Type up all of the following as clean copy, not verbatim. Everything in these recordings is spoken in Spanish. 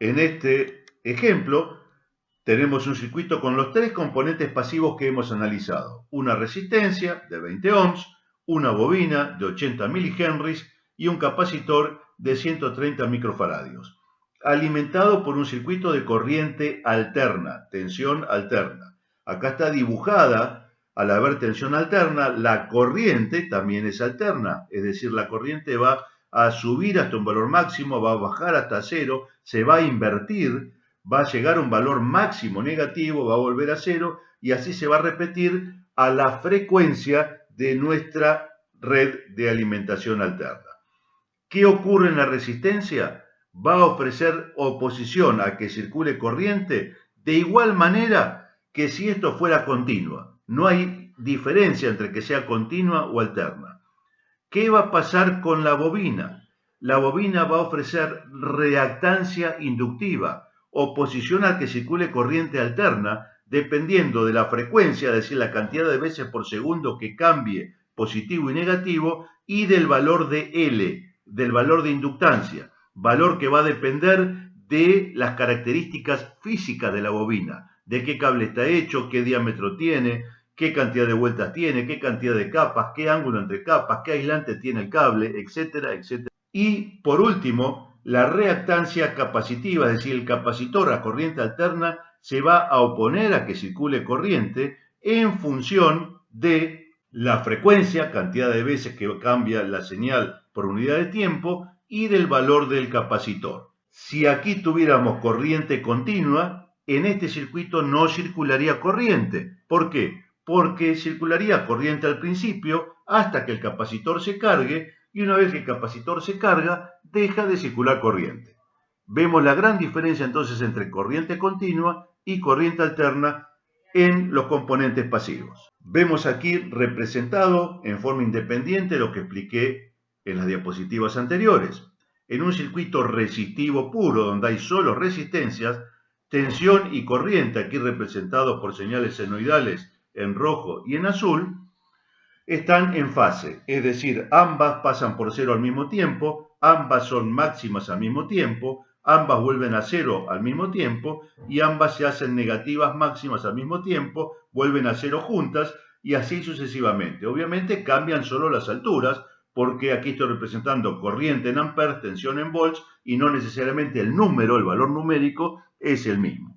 En este ejemplo tenemos un circuito con los tres componentes pasivos que hemos analizado. Una resistencia de 20 ohms, una bobina de 80 milihenries y un capacitor de 130 microfaradios, alimentado por un circuito de corriente alterna, tensión alterna. Acá está dibujada, al haber tensión alterna, la corriente también es alterna, es decir, la corriente va a subir hasta un valor máximo, va a bajar hasta cero, se va a invertir, va a llegar a un valor máximo negativo, va a volver a cero y así se va a repetir a la frecuencia de nuestra red de alimentación alterna. ¿Qué ocurre en la resistencia? Va a ofrecer oposición a que circule corriente de igual manera que si esto fuera continua. No hay diferencia entre que sea continua o alterna. ¿Qué va a pasar con la bobina? La bobina va a ofrecer reactancia inductiva, oposición a que circule corriente alterna, dependiendo de la frecuencia, es decir, la cantidad de veces por segundo que cambie positivo y negativo, y del valor de L, del valor de inductancia, valor que va a depender de las características físicas de la bobina, de qué cable está hecho, qué diámetro tiene, qué cantidad de vueltas tiene, qué cantidad de capas, qué ángulo entre capas, qué aislante tiene el cable, etcétera, etcétera. Y por último, la reactancia capacitiva, es decir, el capacitor a corriente alterna se va a oponer a que circule corriente en función de la frecuencia, cantidad de veces que cambia la señal por unidad de tiempo, y del valor del capacitor. Si aquí tuviéramos corriente continua, en este circuito no circularía corriente. ¿Por qué? Porque circularía corriente al principio hasta que el capacitor se cargue, y una vez que el capacitor se carga, deja de circular corriente. Vemos la gran diferencia entonces entre corriente continua y corriente alterna en los componentes pasivos. Vemos aquí representado en forma independiente lo que expliqué en las diapositivas anteriores. En un circuito resistivo puro, donde hay solo resistencias, tensión y corriente, aquí representados por señales senoidales en rojo y en azul, están en fase, es decir, ambas pasan por cero al mismo tiempo, ambas son máximas al mismo tiempo, ambas vuelven a cero al mismo tiempo y ambas se hacen negativas máximas al mismo tiempo, vuelven a cero juntas y así sucesivamente. Obviamente cambian solo las alturas, porque aquí estoy representando corriente en amperes, tensión en volts, y no necesariamente el número, el valor numérico, es el mismo.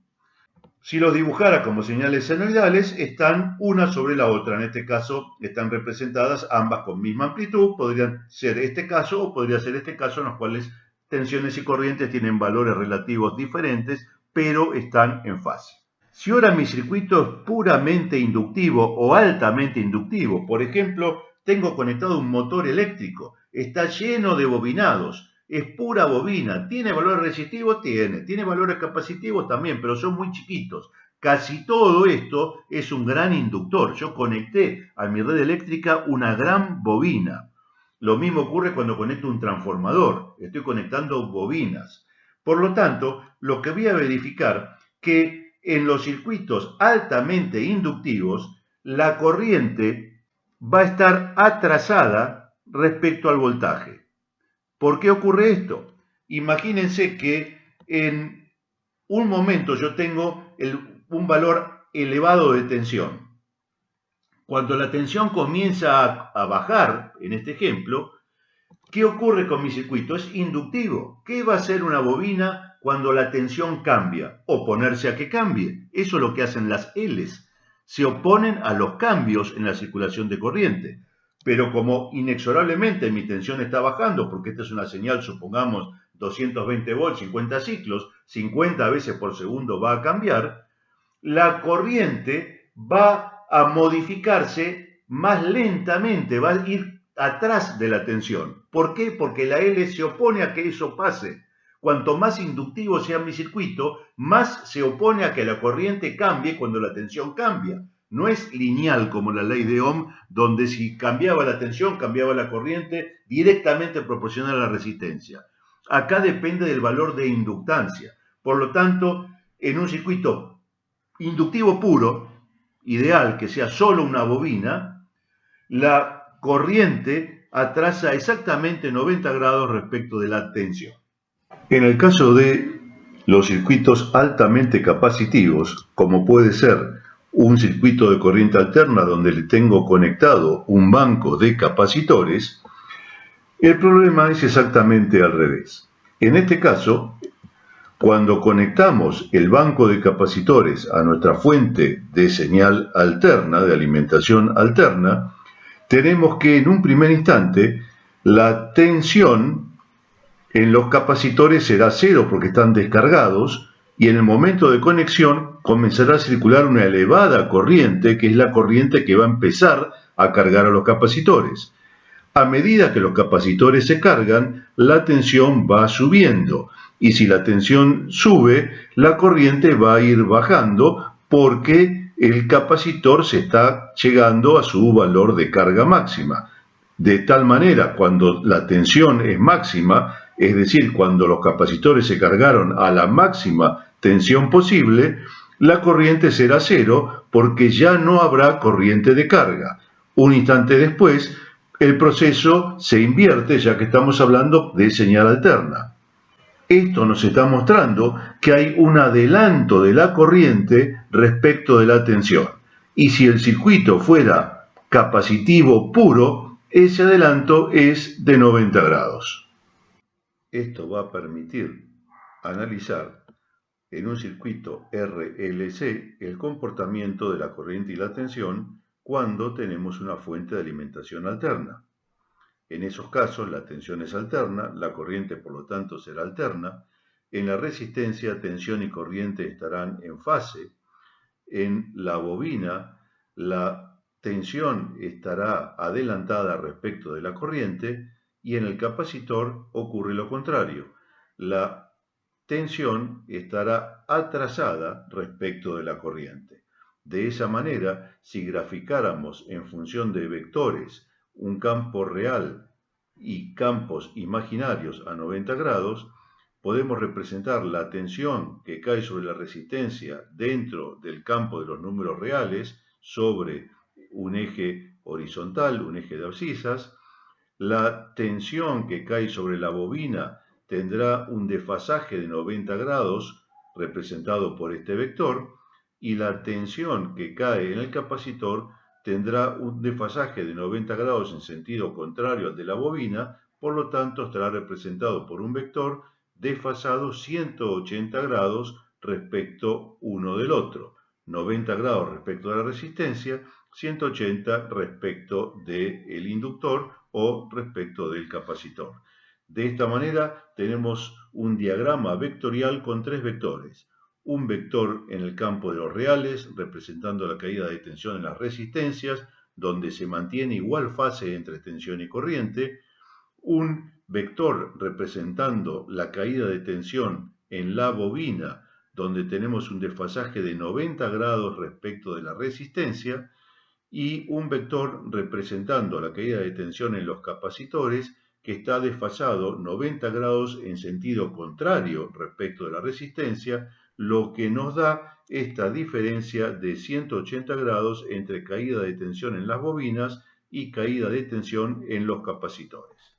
Si los dibujara como señales senoidales, están una sobre la otra. En este caso están representadas ambas con misma amplitud. Podrían ser este caso o podría ser este caso, en los cuales tensiones y corrientes tienen valores relativos diferentes, pero están en fase. Si ahora mi circuito es puramente inductivo o altamente inductivo, por ejemplo, tengo conectado un motor eléctrico, está lleno de bobinados, es pura bobina, ¿tiene valores resistivos? Tiene valores capacitivos también, pero son muy chiquitos. Casi todo esto es un gran inductor. Yo conecté a mi red eléctrica una gran bobina. Lo mismo ocurre cuando conecto un transformador, estoy conectando bobinas. Por lo tanto, lo que voy a verificar que en los circuitos altamente inductivos, la corriente va a estar atrasada respecto al voltaje. ¿Por qué ocurre esto? Imagínense que en un momento yo tengo un valor elevado de tensión. Cuando la tensión comienza a bajar, en este ejemplo, ¿qué ocurre con mi circuito? Es inductivo. ¿Qué va a hacer una bobina cuando la tensión cambia? Oponerse a que cambie. Eso es lo que hacen las L's. Se oponen a los cambios en la circulación de corriente. Pero como inexorablemente mi tensión está bajando, porque esta es una señal, supongamos, 220 volts, 50 ciclos, 50 veces por segundo va a cambiar, la corriente va a modificarse más lentamente, va a ir atrás de la tensión. ¿Por qué? Porque la L se opone a que eso pase. Cuanto más inductivo sea mi circuito, más se opone a que la corriente cambie cuando la tensión cambia. No es lineal como la ley de Ohm, donde si cambiaba la tensión, cambiaba la corriente directamente proporcional a la resistencia. Acá depende del valor de inductancia. Por lo tanto, en un circuito inductivo puro, ideal que sea solo una bobina, la corriente atrasa exactamente 90 grados respecto de la tensión. En el caso de los circuitos altamente capacitivos, como puede ser un circuito de corriente alterna donde le tengo conectado un banco de capacitores, el problema es exactamente al revés. En este caso, cuando conectamos el banco de capacitores a nuestra fuente de señal alterna, de alimentación alterna, tenemos que en un primer instante la tensión en los capacitores será cero porque están descargados y en el momento de conexión comenzará a circular una elevada corriente, que es la corriente que va a empezar a cargar a los capacitores. A medida que los capacitores se cargan, la tensión va subiendo y si la tensión sube, la corriente va a ir bajando porque el capacitor se está llegando a su valor de carga máxima. De tal manera, cuando la tensión es máxima, es decir, cuando los capacitores se cargaron a la máxima tensión posible, la corriente será cero porque ya no habrá corriente de carga. Un instante después, el proceso se invierte ya que estamos hablando de señal alterna. Esto nos está mostrando que hay un adelanto de la corriente respecto de la tensión. Y si el circuito fuera capacitivo puro, ese adelanto es de 90 grados. Esto va a permitir analizar en un circuito RLC el comportamiento de la corriente y la tensión cuando tenemos una fuente de alimentación alterna. En esos casos la tensión es alterna, la corriente por lo tanto será alterna. En la resistencia, tensión y corriente estarán en fase. En la bobina, la tensión estará adelantada respecto de la corriente y en el capacitor ocurre lo contrario. La tensión estará atrasada respecto de la corriente. De esa manera, si graficáramos en función de vectores un campo real y campos imaginarios a 90 grados, podemos representar la tensión que cae sobre la resistencia dentro del campo de los números reales sobre un eje horizontal, un eje de abscisas. La tensión que cae sobre la bobina tendrá un desfasaje de 90 grados representado por este vector y la tensión que cae en el capacitor tendrá un desfasaje de 90 grados en sentido contrario al de la bobina, por lo tanto estará representado por un vector desfasado 180 grados respecto uno del otro, 90 grados respecto de la resistencia, 180 respecto del inductor o respecto del capacitor. De esta manera tenemos un diagrama vectorial con tres vectores. Un vector en el campo de los reales, representando la caída de tensión en las resistencias, donde se mantiene igual fase entre tensión y corriente. Un vector representando la caída de tensión en la bobina, donde tenemos un desfasaje de 90 grados respecto de la resistencia, y un vector representando la caída de tensión en los capacitores, que está desfasado 90 grados en sentido contrario respecto de la resistencia, lo que nos da esta diferencia de 180 grados entre caída de tensión en las bobinas y caída de tensión en los capacitores.